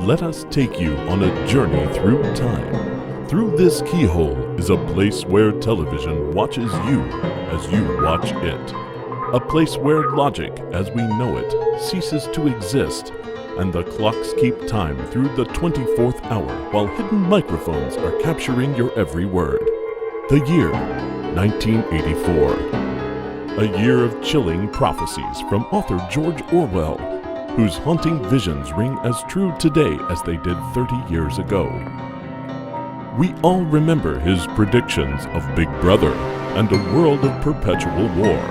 let us take you on a journey through time. Through this keyhole is a place where television watches you as you watch it. A place where logic, as we know it, ceases to exist, and the clocks keep time through the 24th hour while hidden microphones are capturing your every word. The year 1984. A year of chilling prophecies from author George Orwell, whose haunting visions ring as true today as they did 30 years ago. We all remember his predictions of Big Brother and a world of perpetual war.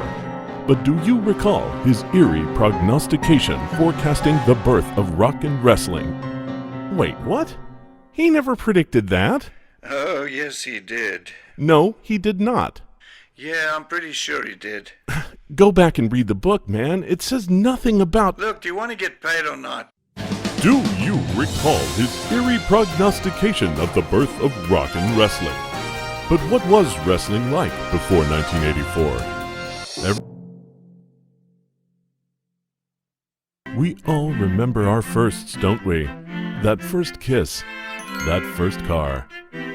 But do you recall his eerie prognostication forecasting the birth of rock and wrestling? Wait, what? He never predicted that? Oh, yes, he did. No, he did not. Yeah, I'm pretty sure he did. Go back and read the book, man. It says nothing about... Look, do you want to get paid or not? Do you recall his eerie prognostication of the birth of rock and wrestling? But what was wrestling like before 1984? We all remember our firsts, don't we? That first kiss, that first car,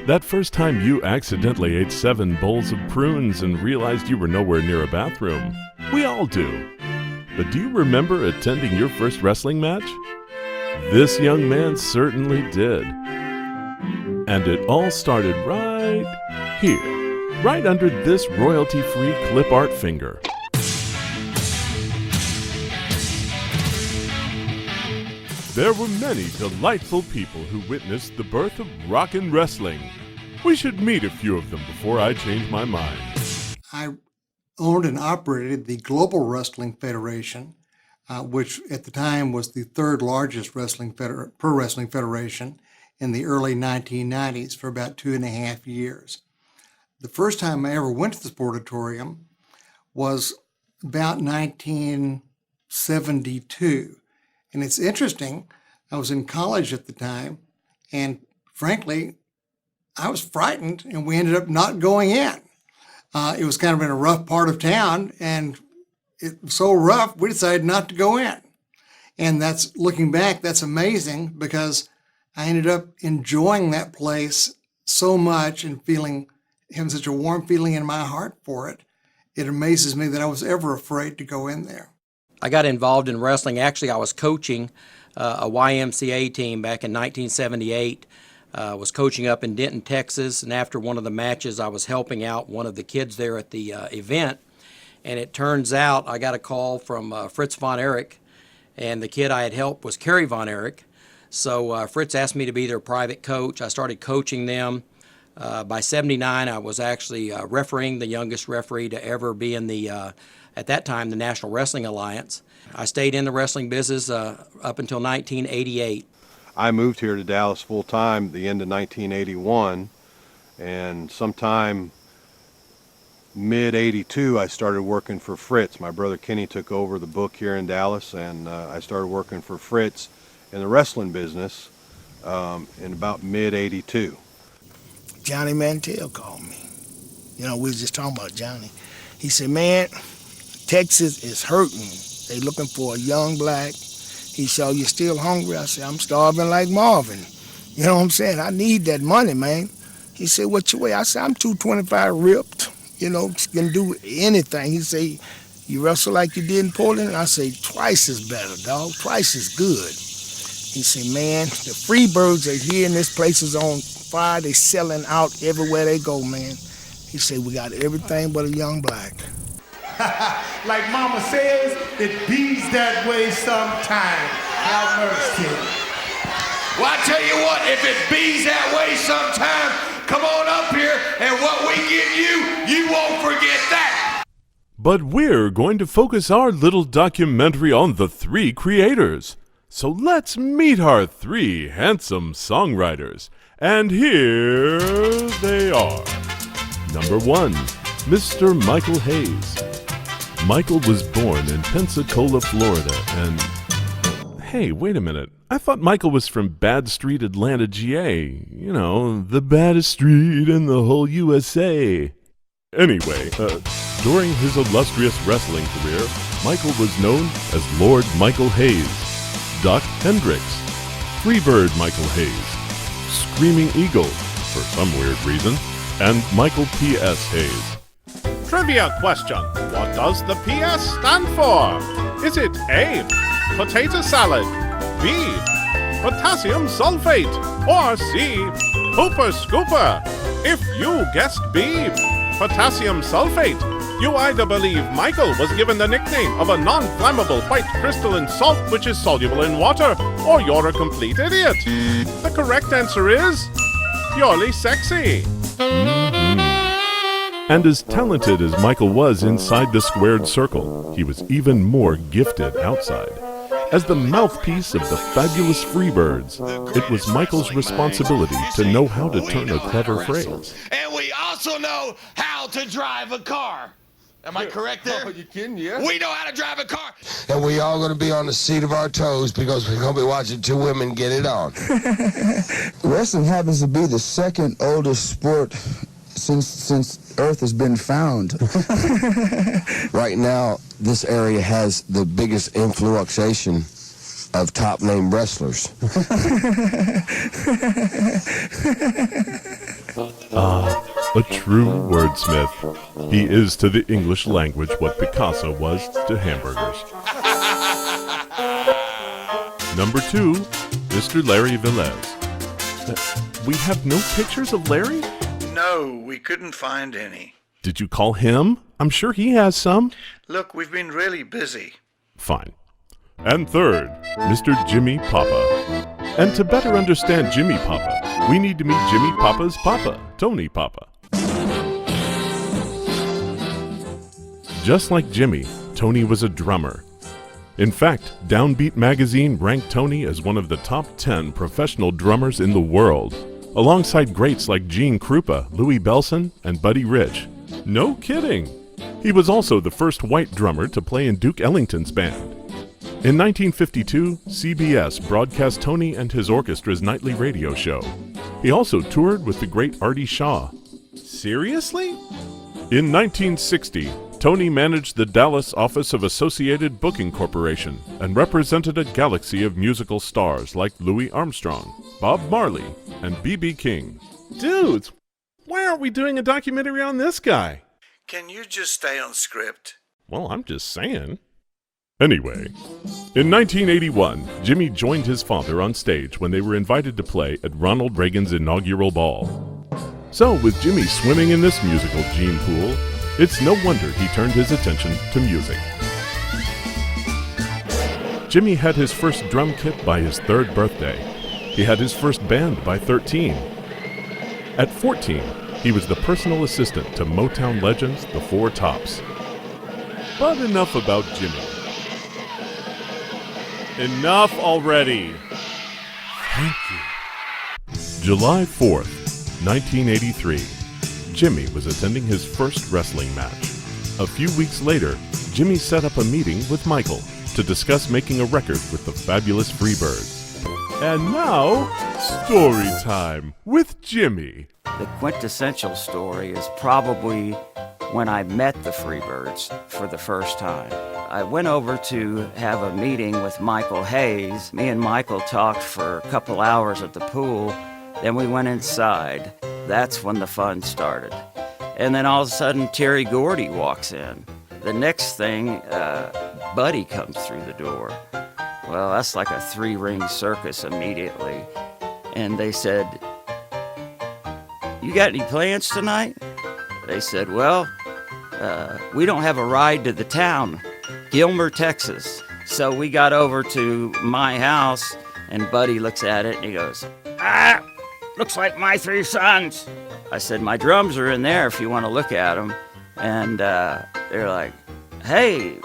that first time you accidentally ate 7 bowls of prunes and realized you were nowhere near a bathroom. We all do. But do you remember attending your first wrestling match? This young man certainly did. And it all started right here, right under this royalty-free clip art finger. There were many delightful people who witnessed the birth of rock and wrestling. We should meet a few of them before I change my mind. I owned and operated the Global Wrestling Federation, which at the time was the third largest pro wrestling federation in the early 1990s for about 2.5 years. The first time I ever went to the Sportatorium was about 1972. And it's interesting, I was in college at the time, and frankly, I was frightened, and we ended up not going in. It was kind of in a rough part of town, and it was so rough, we decided not to go in. And that's, looking back, that's amazing, because I ended up enjoying that place so much and having such a warm feeling in my heart for it. It amazes me that I was ever afraid to go in there. I got involved in wrestling. Actually, I was coaching a YMCA team back in 1978. Was coaching up in Denton, Texas, and after one of the matches, I was helping out one of the kids there at the event. And it turns out I got a call from Fritz von Erich, and the kid I had helped was Kerry von Erich. So Fritz asked me to be their private coach. I started coaching them. By 79, I was actually refereeing, the youngest referee to ever be in the at that time, the National Wrestling Alliance. I stayed in the wrestling business up until 1988. I moved here to Dallas full-time at the end of 1981, and sometime mid-82 I started working for Fritz. My brother Kenny took over the book here in Dallas, and I started working for Fritz in the wrestling business in about mid-82. Johnny Mantell called me. You know, we was just talking about Johnny. He said, man, Texas is hurting. They looking for a young black. He said, you still hungry? I said, I'm starving like Marvin. You know what I'm saying? I need that money, man. He said, what you weigh? I said, I'm 225 ripped. You know, can do anything. He said, you wrestle like you did in Portland? I say, twice is better, dog. Twice is good. He said, man, the Freebirds are here and this place is on fire. They selling out everywhere they go, man. He said, we got everything but a young black. Like Mama says, it bees that way sometime. Have mercy. Well, I tell you what, if it bees that way sometime, come on up here, and what we give you, you won't forget that. But we're going to focus our little documentary on the 3 creators. So let's meet our 3 handsome songwriters. And here they are. Number 1, Mr. Michael Hayes. Michael was born in Pensacola, Florida, and... Hey, wait a minute. I thought Michael was from Bad Street, Atlanta, GA. You know, the baddest street in the whole USA. Anyway, during his illustrious wrestling career, Michael was known as Lord Michael Hayes, Dok Hendrix, Freebird Michael Hayes, Screaming Eagle, for some weird reason, and Michael P.S. Hayes. Trivia question. What does the PS stand for? Is it A, potato salad, B, potassium sulfate, or C, pooper scooper? If you guessed B, potassium sulfate, you either believe Michael was given the nickname of a non-flammable white crystalline salt which is soluble in water, or you're a complete idiot. The correct answer is purely sexy. And as talented as Michael was inside the squared circle, he was even more gifted outside. As the mouthpiece of the Fabulous Freebirds, it was Michael's responsibility to know how to turn a clever phrase. And we also know how to drive a car. Am I correct there? Oh, you kidding, yeah? We know how to drive a car. And we all gonna be on the seat of our toes because we're gonna be watching two women get it on. Wrestling happens to be the second oldest sport since Earth has been found. Right now, this area has the biggest influxation of top name wrestlers. A true wordsmith. He is to the English language what Picasso was to hamburgers. Number 2, Mr. Larry Velez. We have no pictures of Larry? No, we couldn't find any. Did you call him? I'm sure he has some. Look, we've been really busy. Fine. And third, Mr. Jimmy Papa. And to better understand Jimmy Papa, we need to meet Jimmy Papa's Papa, Tony Papa. Just like Jimmy, Tony was a drummer. In fact, Downbeat magazine ranked Tony as one of the top 10 professional drummers in the world, alongside greats like Gene Krupa, Louie Bellson, and Buddy Rich. No kidding! He was also the first white drummer to play in Duke Ellington's band. In 1952, CBS broadcast Tony and his orchestra's nightly radio show. He also toured with the great Artie Shaw. Seriously? In 1960, Tony managed the Dallas office of Associated Booking Corporation and represented a galaxy of musical stars like Louis Armstrong, Bob Marley, and B.B. King. Dudes, why aren't we doing a documentary on this guy? Can you just stay on script? Well, I'm just saying. Anyway, in 1981, Jimmy joined his father on stage when they were invited to play at Ronald Reagan's inaugural ball. So, with Jimmy swimming in this musical gene pool, it's no wonder he turned his attention to music. Jimmy had his first drum kit by his 3rd birthday. He had his first band by 13. At 14, he was the personal assistant to Motown legends, the Four Tops. But enough about Jimmy. Enough already. Thank you. July 4th, 1983. Jimmy was attending his first wrestling match. A few weeks later, Jimmy set up a meeting with Michael to discuss making a record with the Fabulous Freebirds. And now, story time with Jimmy. The quintessential story is probably when I met the Freebirds for the first time. I went over to have a meeting with Michael Hayes. Me and Michael talked for a couple hours at the pool. Then we went inside. That's when the fun started. And then all of a sudden, Terry Gordy walks in. The next thing, Buddy comes through the door. Well, that's like a 3-ring circus immediately. And they said, "You got any plans tonight?" They said, "Well, we don't have a ride to the town, Gilmer, Texas." So we got over to my house, and Buddy looks at it and he goes, "Looks like my 3 sons." I said, "My drums are in there if you want to look at them." And they're like, "Hey,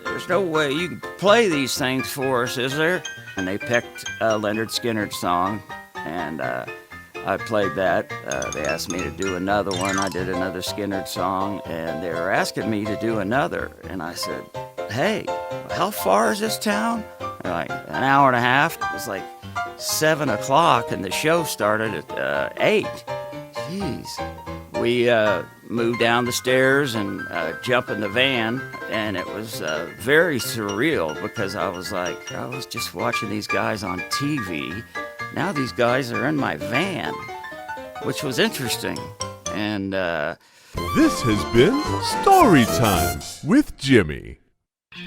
there's no way you can play these things for us, is there?" And they picked a Leonard Skinner song, and I played that. They asked me to do another one. I did another Skinner song, and they were asking me to do another. And I said, "Hey, how far is this town?" They're like, "An hour and a half." It was like 7 o'clock, and the show started at 8. Jeez. We move down the stairs and jump in the van, and it was very surreal because I was just watching these guys on TV. Now these guys are in my van, which was interesting. And this has been Story Time with Jimmy.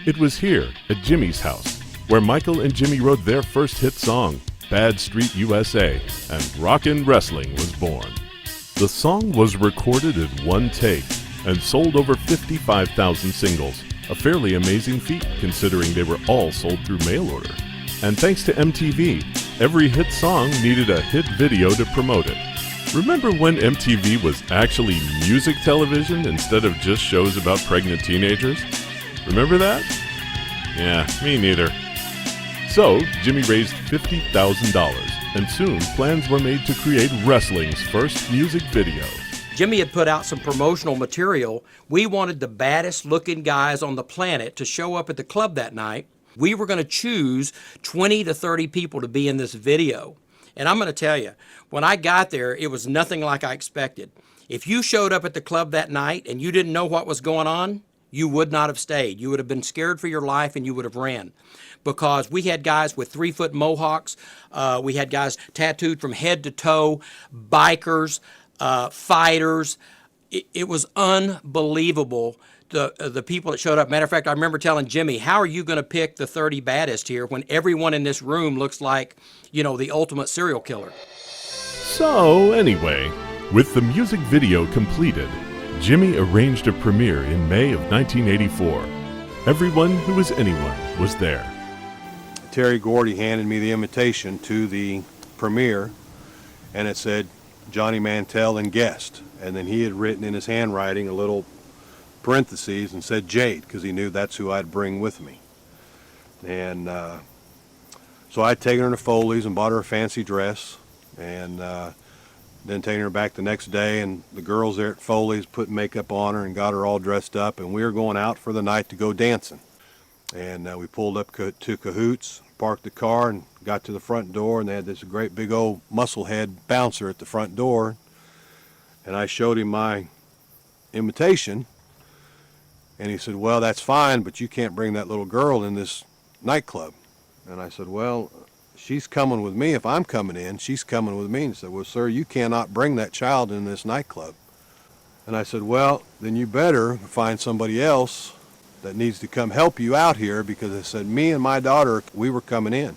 It was here at Jimmy's house where Michael and Jimmy wrote their first hit song, Bad Street USA, and Rockin' Wrestling was born. The song was recorded in one take and sold over 55,000 singles, a fairly amazing feat considering they were all sold through mail order. And thanks to MTV, every hit song needed a hit video to promote it. Remember when MTV was actually music television instead of just shows about pregnant teenagers? Remember that? Yeah, me neither. So, Jimmy raised $50,000, and soon plans were made to create wrestling's first music video. Jimmy had put out some promotional material. We wanted the baddest looking guys on the planet to show up at the club that night. We were going to choose 20 to 30 people to be in this video. And I'm going to tell you, when I got there, it was nothing like I expected. If you showed up at the club that night and you didn't know what was going on, you would not have stayed. You would have been scared for your life and you would have ran. Because we had guys with 3-foot mohawks, we had guys tattooed from head to toe, bikers, fighters. It was unbelievable, the people that showed up. Matter of fact, I remember telling Jimmy, how are you going to pick the 30 baddest here when everyone in this room looks like, the ultimate serial killer? So, anyway, with the music video completed, Jimmy arranged a premiere in May of 1984. Everyone who was anyone was there. Terry Gordy handed me the invitation to the premiere, and it said Johnny Mantell and guest. And then he had written in his handwriting a little parentheses and said Jade, because he knew that's who I'd bring with me. And so I'd taken her to Foley's and bought her a fancy dress, and then taken her back the next day, and the girls there at Foley's put makeup on her and got her all dressed up, and we were going out for the night to go dancing. And we pulled up to Cahoots, parked the car, and got to the front door, and they had this great big old musclehead bouncer at the front door. And I showed him my invitation, and he said, well, that's fine, but you can't bring that little girl in this nightclub. And I said, well, she's coming with me. If I'm coming in, she's coming with me. And he said, well, sir, you cannot bring that child in this nightclub. And I said, well, then you better find somebody else that needs to come help you out here, because I said, me and my daughter, we were coming in.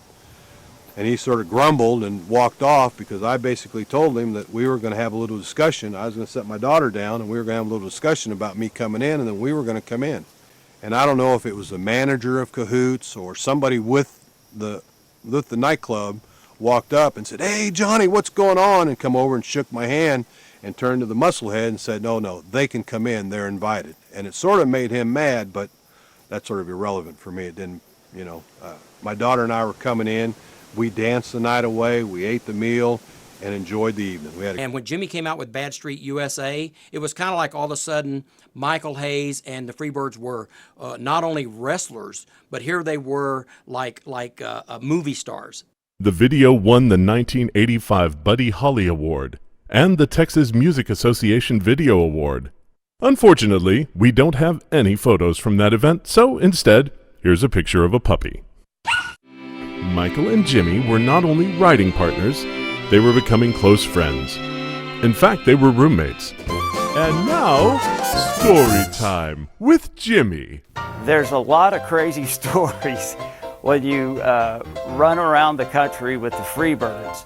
And he sort of grumbled and walked off, because I basically told him that we were going to have a little discussion. I was going to set my daughter down, and we were going to have a little discussion about me coming in, and then we were going to come in. And I don't know if it was the manager of Cahoots or somebody with the nightclub walked up and said, hey, Johnny, what's going on? And come over and shook my hand and turned to the musclehead and said, no, they can come in, they're invited. And it sort of made him mad, but that's sort of irrelevant for me. It didn't, my daughter and I were coming in. We danced the night away, we ate the meal, and enjoyed the evening. And when Jimmy came out with Bad Street USA, it was kind of like all of a sudden Michael Hayes and the Freebirds were not only wrestlers, but here they were like movie stars. The video won the 1985 Buddy Holly Award and the Texas Music Association Video Award. Unfortunately, we don't have any photos from that event, so instead, here's a picture of a puppy. Michael and Jimmy were not only writing partners, they were becoming close friends. In fact, they were roommates. And now, story time with Jimmy. There's a lot of crazy stories when you run around the country with the Freebirds.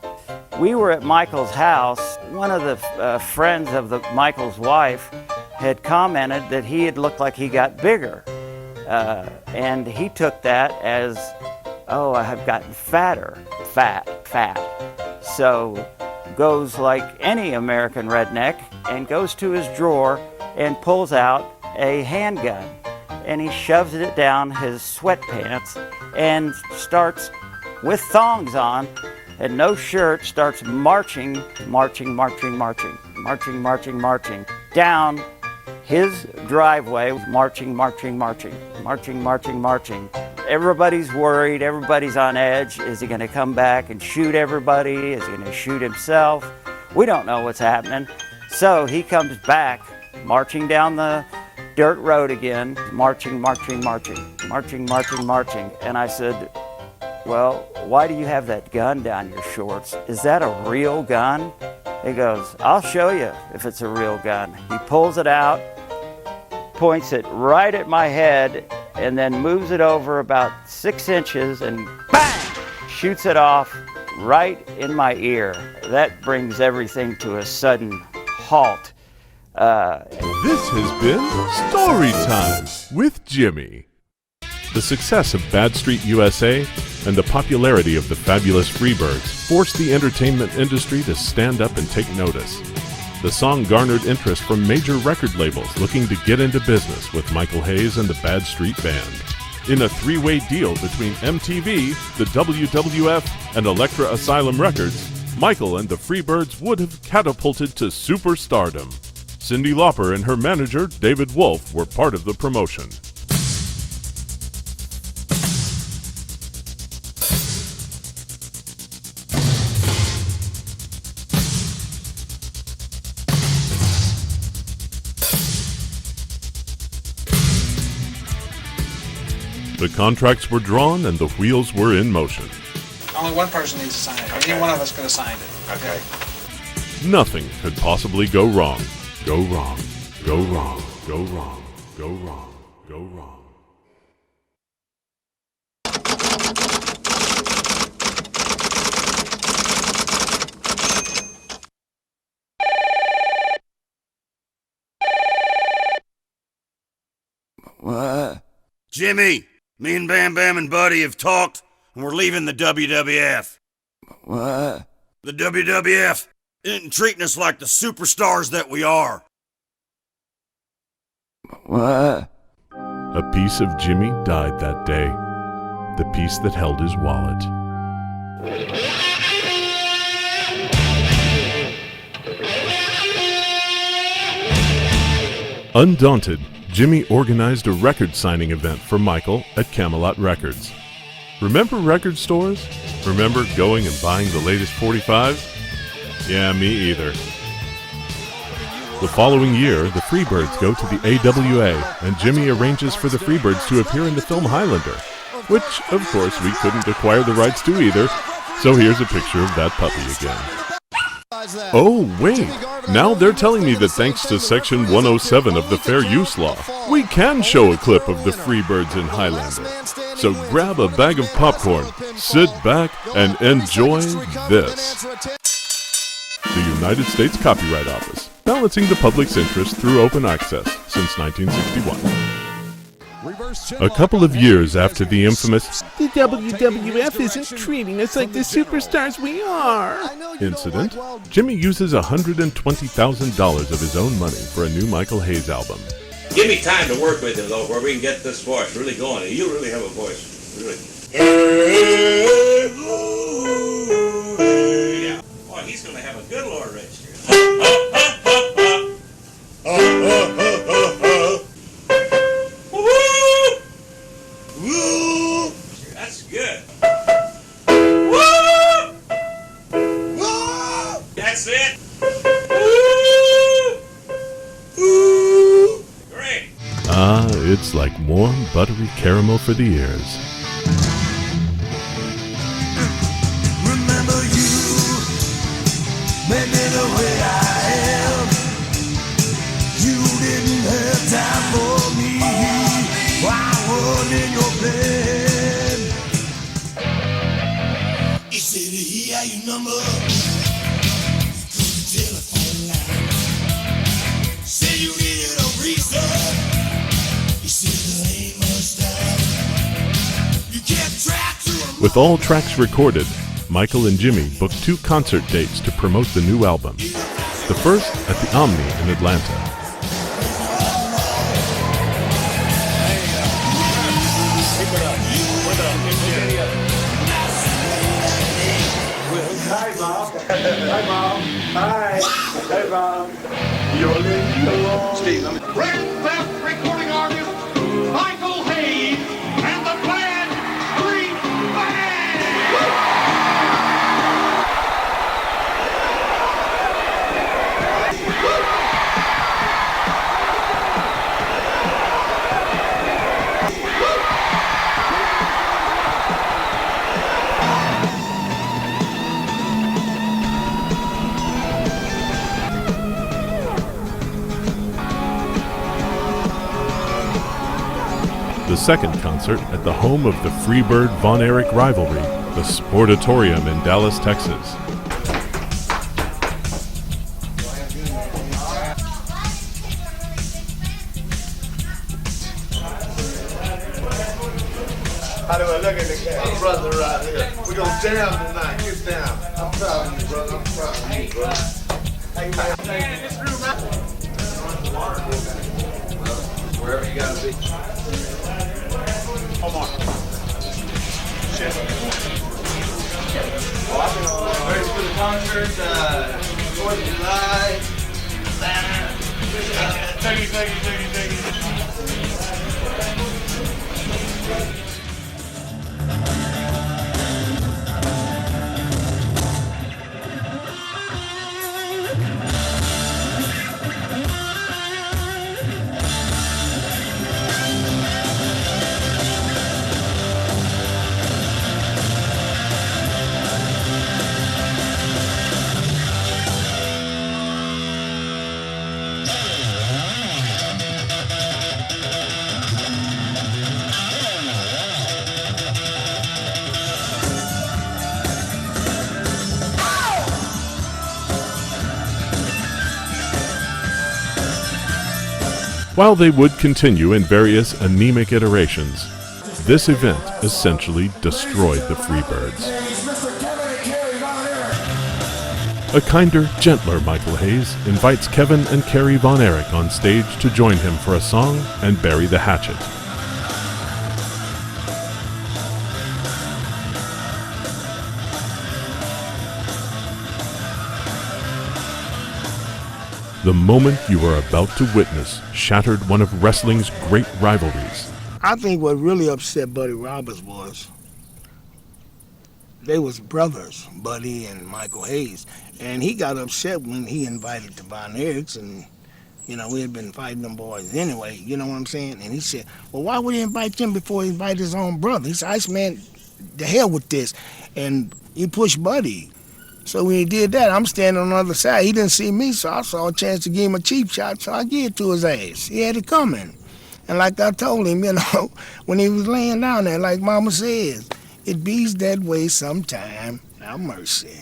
We were at Michael's house. One of the friends of Michael's wife had commented that he had looked like he got bigger. And he took that as, oh, I have gotten fatter, fat. So goes like any American redneck and goes to his drawer and pulls out a handgun. And he shoves it down his sweatpants and starts, with thongs on and no shirt, starts marching down his driveway, marching. Everybody's worried, everybody's on edge. Is he going to come back and shoot everybody? Is he going to shoot himself? We don't know what's happening. So he comes back marching down the dirt road again, marching. And I said, well, why do you have that gun down your shorts? Is that a real gun? He goes, I'll show you if it's a real gun. He pulls it out, points it right at my head, and then moves it over about 6 inches and bang! Shoots it off right in my ear. That brings everything to a sudden halt. This has been Story Time with Jimmy. The success of Bad Street USA and the popularity of the Fabulous Freebirds forced the entertainment industry to stand up and take notice. The song garnered interest from major record labels looking to get into business with Michael Hayes and the Bad Street Band. In a three-way deal between MTV, the WWF, and Elektra Asylum Records, Michael and the Freebirds would have catapulted to superstardom. Cyndi Lauper and her manager, David Wolf, were part of the promotion. The contracts were drawn and the wheels were in motion. Only one person needs to sign it. Okay. Any one of us could have signed it. Okay. Nothing could possibly go wrong. Go wrong. Go wrong. Go wrong. Go wrong. Go wrong. What? Jimmy, me and Bam Bam and Buddy have talked, and we're leaving the WWF. What? The WWF isn't treating us like the superstars that we are. What? A piece of Jimmy died that day. The piece that held his wallet. Undaunted, Jimmy organized a record signing event for Michael at Camelot Records. Remember record stores? Remember going and buying the latest 45s? Yeah, me either. The following year, the Freebirds go to the AWA, and Jimmy arranges for the Freebirds to appear in the film Highlander, which, of course, we couldn't acquire the rights to either, so here's a picture of that puppy again. Oh, wait! Now they're telling me that thanks to Section 107 of the Fair Use Law, we can show a clip of the Freebirds in Highlander. So grab a bag of popcorn, sit back, and enjoy this. The United States Copyright Office, balancing the public's interest through open access since 1961. A couple of years after the infamous "The WWF isn't treating us like the superstars we are" incident, Jimmy uses $120,000 of his own money for a new Michael Hayes album. Give me time to work with him, though, where we can get this voice really going. You really have a voice, really. Yeah. Boy, he's going to have a good Lord register. That's good. That's it. Great. Ah, it's like warm, buttery caramel for the ears. Remember you made me the way I am. You didn't have time for me. I wasn't in your plan. You said he had your number. Telephone line. Say you needed a reason. You said there ain't much time. You kept track to him. With all tracks recorded, Michael and Jimmy booked 2 concert dates to promote the new album. The first at the Omni in Atlanta. Hi, Mom. Hi, Mom. Hi. Hey, Mom. You're leaving alone. Steve, Red Theft recording artist Michael Hayes and the Bad Street Band. second concert at the home of the Freebird Von Erich rivalry, the Sportatorium in Dallas, Texas. How do I look at the cat? Brother right here. We're going to jam tonight. Get down. I'm proud of you, brother. I'm proud of you, brother. Hey, man. Wherever you gotta be. Come on. Shit. Ready for the concert, 4th of July. Take it. While they would continue in various anemic iterations, this event essentially destroyed the Freebirds. A kinder, gentler Michael Hayes invites Kevin and Kerry Von Erich on stage to join him for a song and bury the hatchet. The moment you are about to witness shattered one of wrestling's great rivalries. I think what really upset Buddy Roberts was they was brothers, Buddy and Michael Hayes, and he got upset when he invited the Von Erichs, and you know, we had been fighting them boys anyway, you know what I'm saying? And he said, well, why would he invite them before he invited his own brother? He said, Iceman, the hell with this. And he pushed Buddy. So when he did that, I'm standing on the other side. He didn't see me, so I saw a chance to give him a cheap shot, so I gave it to his ass. He had it coming. And like I told him, you know, when he was laying down there, like Mama says, it bees that way sometime. Now mercy.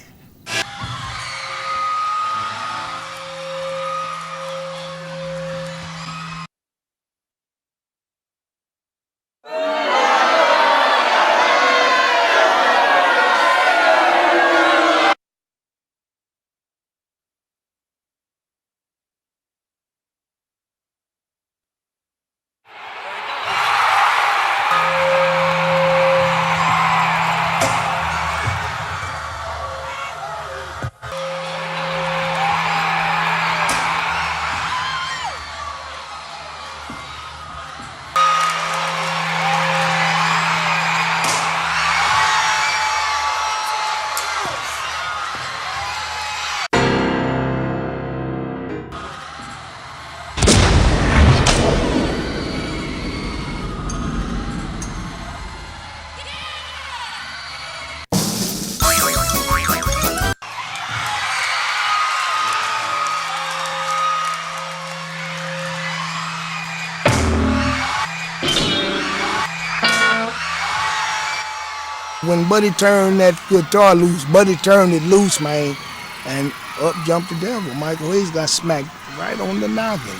When Buddy turned that guitar loose, Buddy turned it loose, man, and up jumped the devil. Michael Hayes got smacked right on the noggin.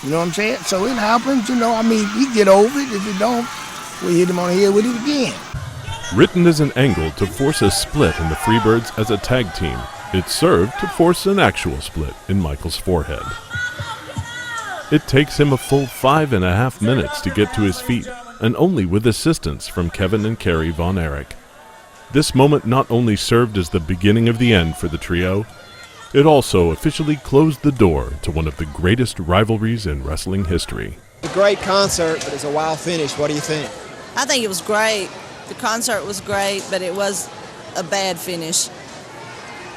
You know what I'm saying? So it happens, you know, I mean, we get over it. If it don't, we hit him on the head with it again. Written as an angle to force a split in the Freebirds as a tag team, it served to force an actual split in Michael's forehead. It takes him a full 5.5 minutes to get to his feet, and only with assistance from Kevin and Kerry Von Erich. This moment not only served as the beginning of the end for the trio, it also officially closed the door to one of the greatest rivalries in wrestling history. A great concert, but it's a wild finish. What do you think? I think it was great. The concert was great, but it was a bad finish.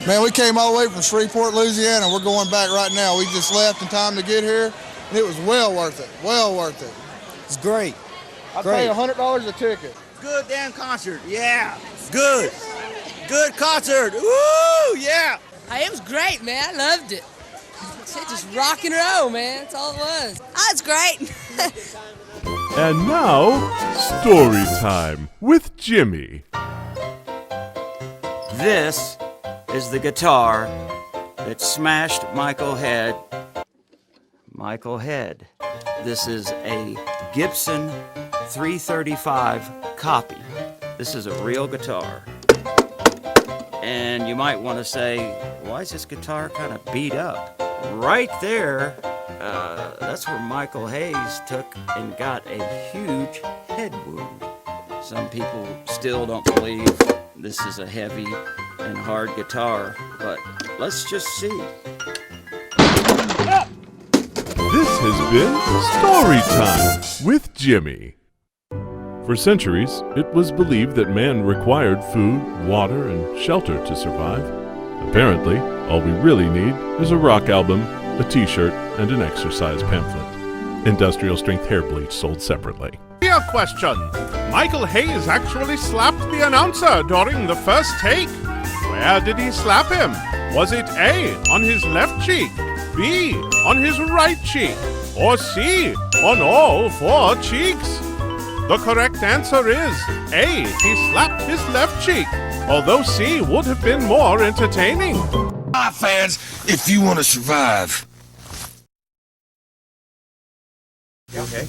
Man, we came all the way from Shreveport, Louisiana. We're going back right now. We just left in time to get here, and it was well worth it. Well worth it. It's great. I'd pay $100 a ticket. Good damn concert, yeah. Good. Good concert. Woo, yeah. It was great, man. I loved it. Just rock and roll, man. That's all it was. Oh, it's great. And now, story time with Jimmy. This is the guitar that smashed Michael Head. Michael Head. This is a Gibson 335 copy. This is a real guitar. And you might want to say, why is this guitar kind of beat up? Right there, that's where Michael Hayes took and got a huge head wound. Some people still don't believe this is a heavy and hard guitar, but let's just see. This has been Story Time with Jimmy. For centuries, it was believed that man required food, water, and shelter to survive. Apparently, all we really need is a rock album, a t-shirt, and an exercise pamphlet. Industrial strength hair bleach sold separately. Here question. Michael Hayes actually slapped the announcer during the first take. Where did he slap him? Was it A, on his left cheek, B, on his right cheek, or C, on all four cheeks? The correct answer is A, he slapped his left cheek, although C would have been more entertaining. Hi fans, if you want to survive. Okay.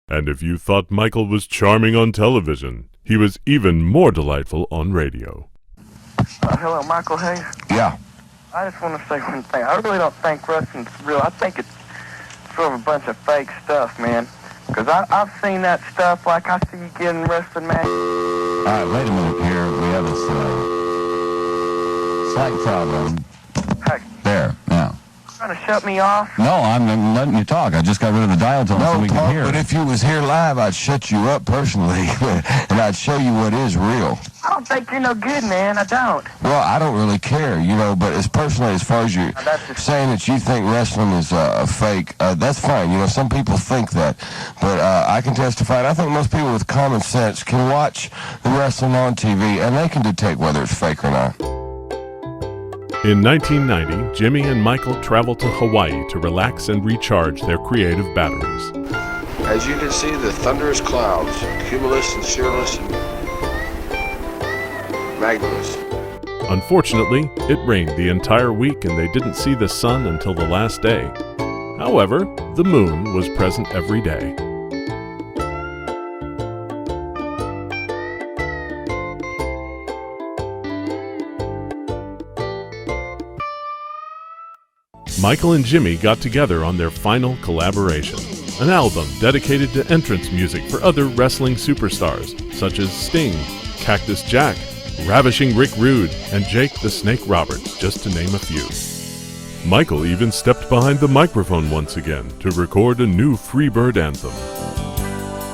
And if you thought Michael was charming on television, he was even more delightful on radio. Hello, Michael Hayes. Yeah. I just want to say one thing. I really don't think wrestling's real. I think it's sort of a bunch of fake stuff, man. Because I've seen that stuff, like I see you getting wrestling matches. All right, wait a minute here. We have a slight problem. Hey. There, now. Trying to shut me off? No, I'm letting you talk. I just got rid of the dial tone so we can hear. But if you was here live, I'd shut you up personally, and I'd show you what is real. I don't think you're no good, man. I don't. Well, I don't really care, but as personally, as far as you saying that you think wrestling is fake, that's fine. Some people think that. But I can testify, and I think most people with common sense can watch the wrestling on TV, and they can detect whether it's fake or not. In 1990, Jimmy and Michael traveled to Hawaii to relax and recharge their creative batteries. As you can see, the thunderous clouds, cumulus and cirrus and magnus. Unfortunately, it rained the entire week and they didn't see the sun until the last day. However, the moon was present every day. Michael and Jimmy got together on their final collaboration, an album dedicated to entrance music for other wrestling superstars, such as Sting, Cactus Jack, Ravishing Rick Rude, and Jake the Snake Roberts, just to name a few. Michael even stepped behind the microphone once again to record a new Freebird anthem.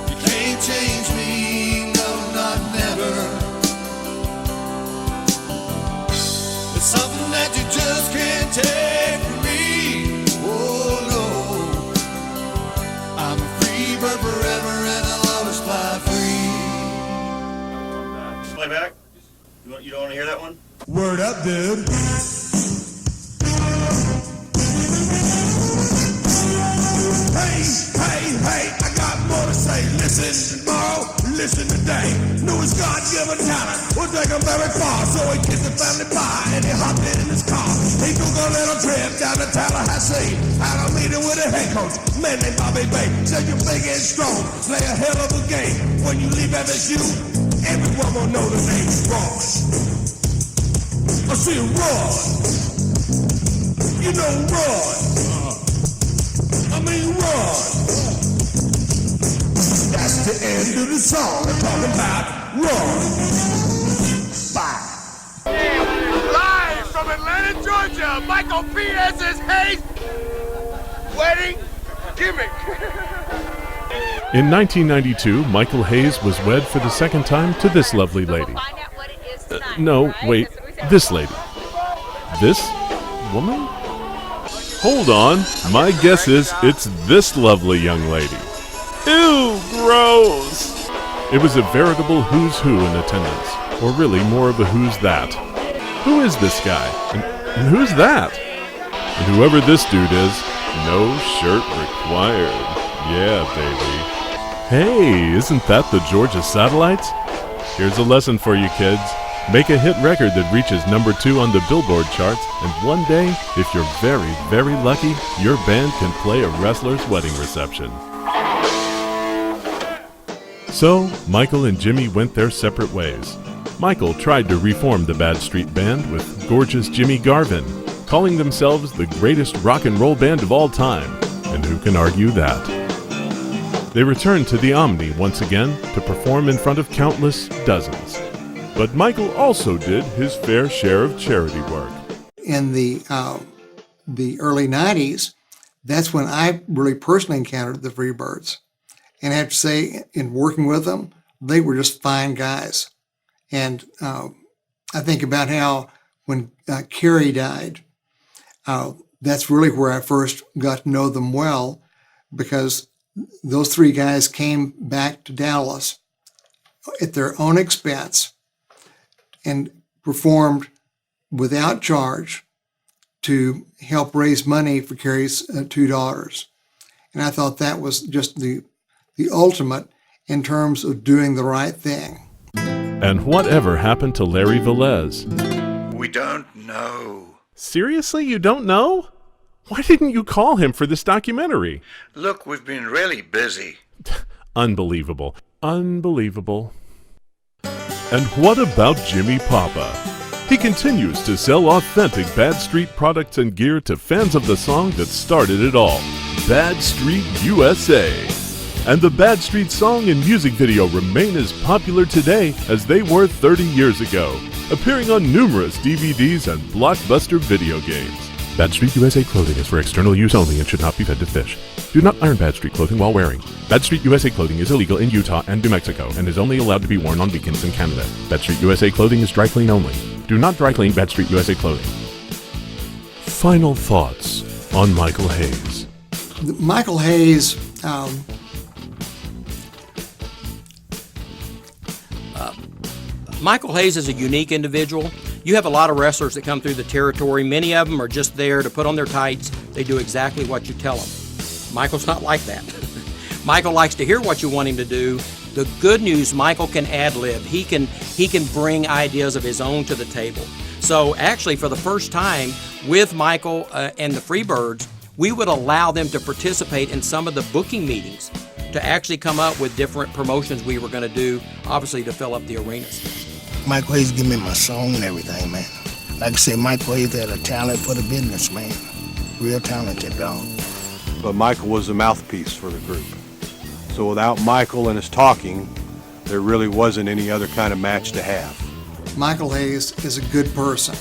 You can't change me, no, not never. It's something that you just can't take. Forever and I'll always fly free. Play back? You don't want to hear that one? Word up, dude. Hey, I got more to say. Listen tomorrow, listen today. Knew his God-given talent would take him very far. So he kissed the family pie and he hopped in his car. He took a little trip down to Tallahassee. Had a meeting with a head coach, man named Bobby Bay. Said you're big and strong, play a hell of a game. When you leave FSU, everyone will know the name Ross. I see Ross. You know Ross. Ross. That's the end of the song. I'm talking about Ross. Bye. Live from Atlanta, Georgia, Michael P.S.'s Hayes wedding gimmick. In 1992, Michael Hayes was wed for the second time to this lovely lady. No, wait, this lady. This woman? Hold on, my guess is it's this lovely young lady. Ew, gross! It was a veritable who's who in attendance, or really more of a who's that. Who is this guy? And who's that? And whoever this dude is, no shirt required. Yeah, baby. Hey, isn't that the Georgia Satellites? Here's a lesson for you kids. Make a hit record that reaches #2 on the Billboard charts, and one day, if you're very, very lucky, your band can play a wrestler's wedding reception. So, Michael and Jimmy went their separate ways. Michael tried to reform the Bad Street Band with gorgeous Jimmy Garvin, calling themselves the greatest rock and roll band of all time, and who can argue that? They returned to the Omni once again to perform in front of countless dozens. But Michael also did his fair share of charity work. In the early 90s, that's when I really personally encountered the Freebirds. And I have to say, in working with them, they were just fine guys. And I think about how when Carrie died, that's really where I first got to know them well, because those three guys came back to Dallas at their own expense and performed without charge to help raise money for Carrie's two daughters. And I thought that was just the ultimate in terms of doing the right thing. And whatever happened to Larry Velez? We don't know. Seriously, you don't know? Why didn't you call him for this documentary? Look, we've been really busy. Unbelievable. Unbelievable. And what about Jimmy Papa? He continues to sell authentic Bad Street products and gear to fans of the song that started it all, Bad Street USA. And the Bad Street song and music video remain as popular today as they were 30 years ago, appearing on numerous DVDs and blockbuster video games. Bad Street USA clothing is for external use only and should not be fed to fish. Do not iron Bad Street clothing while wearing. Bad Street USA clothing is illegal in Utah and New Mexico and is only allowed to be worn on weekends in Canada. Bad Street USA clothing is dry clean only. Do not dry clean Bad Street USA clothing. Final thoughts on Michael Hayes. Michael Hayes, Michael Hayes is a unique individual. You have a lot of wrestlers that come through the territory. Many of them are just there to put on their tights. They do exactly what you tell them. Michael's not like that. Michael likes to hear what you want him to do. The good news, Michael can ad-lib. He can bring ideas of his own to the table. So actually, for the first time with Michael and the Freebirds, we would allow them to participate in some of the booking meetings to actually come up with different promotions we were going to do, obviously to fill up the arenas. Michael Hayes give me my song and everything, man. Like I said, Michael Hayes had a talent for the business, man. Real talented dog. But Michael was the mouthpiece for the group. So without Michael and his talking, there really wasn't any other kind of match to have. Michael Hayes is a good person.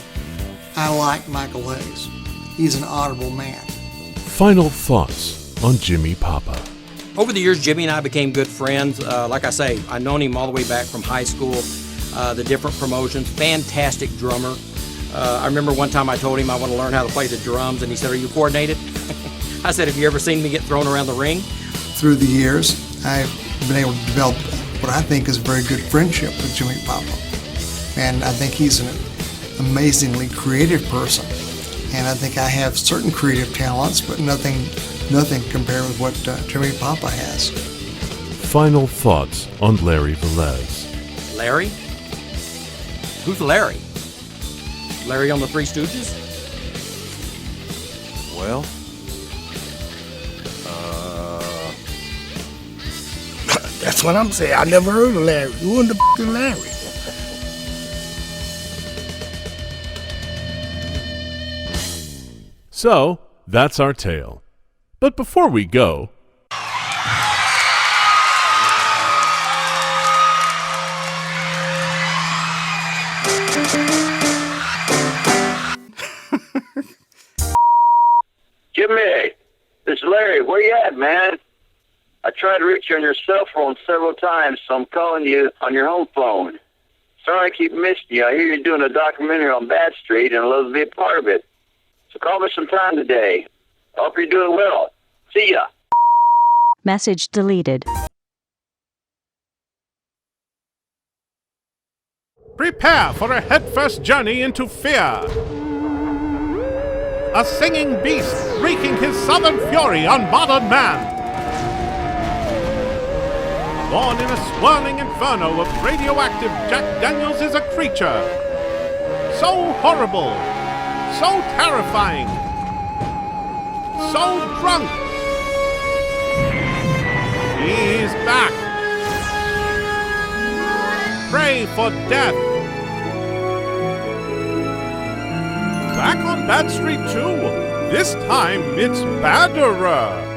I like Michael Hayes. He's an honorable man. Final thoughts on Jimmy Papa. Over the years, Jimmy and I became good friends. Like I say, I've known him all the way back from high school, the different promotions. Fantastic drummer. I remember one time I told him I want to learn how to play the drums, and he said, "Are you coordinated?" I said, "Have you ever seen me get thrown around the ring?" Through the years, I've been able to develop what I think is a very good friendship with Jimmy Papa. And I think he's an amazingly creative person. And I think I have certain creative talents, but nothing compared with what Jimmy Papa has. Final thoughts on Larry Velez. Larry? Who's Larry? Larry on the Three Stooges? Well, That's what I'm saying. I never heard of Larry. Who in the is Larry? So, that's our tale. But before we go, Jimmy, this is Larry. Where you at, man? I tried to reach you on your cell phone several times, so I'm calling you on your home phone. Sorry I keep missing you. I hear you're doing a documentary on Bad Street, and I'd love to be a part of it. So call me sometime today. I hope you're doing well. See ya. Message deleted. Prepare for a headfirst journey into fear. A singing beast wreaking his southern fury on modern man. Born in a swirling inferno of radioactive, Jack Daniels is a creature. So horrible, so terrifying, so drunk. He's back. Pray for death. Back on Bad Street 2. This time it's badderer.